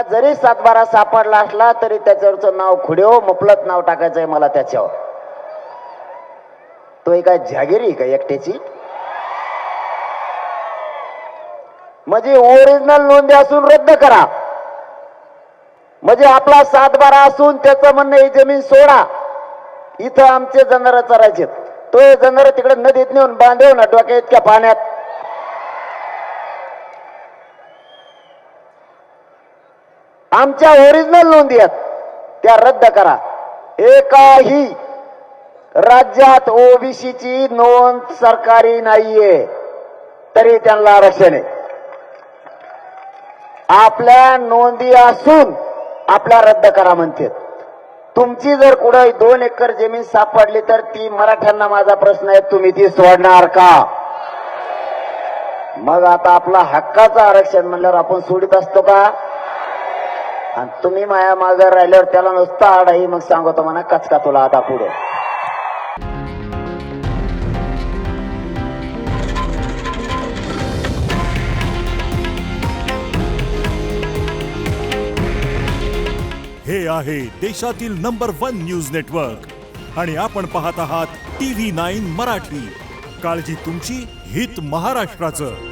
जरी सातबारा सापडला असला तरी त्याच्यावरचं नाव खुडेव मफलत नाव टाकायचंय मला त्याच्यावर. तो काय जागिरी का एकट्याची? म्हणजे ओरिजिनल नोंदी असून रद्द करा. म्हणजे आपला सातबारा असून त्याचं म्हणणं ही जमीन सोडा, इथं आमचे जनावर चरायचे. तो जनावर तिकडे नदीत नेऊन बांधेव ना डोक्या इतक्या पाण्यात. आमच्या ओरिजिनल नोंदी आहेत त्या रद्द करा. एकाही राज्यात ओबीसीची नोंद सरकारी नाहीये तरी त्यांना आरक्षण आहे. आपल्या नोंदी असून आपल्या रद्द करा म्हणते. तुमची जर कुठे 2 एकर जमीन सापडली तर ती मराठ्यांना माझा प्रश्न आहे, तुम्ही ती सोडणार का? मग आता आपला हक्काचं आरक्षण म्हणल्यावर आपण सोडित असतो का? आणि तुम्ही माया मागे राहिल्यावर त्याला नुसता आडाही मग सांगतो म्हणा कचका तुला आता पुढे. हे आहे देशातील नंबर 1 न्यूज नेटवर्क आणि आपण पाहत आहात TV9 मराठी. काळजी तुमची, हित महाराष्ट्राचं.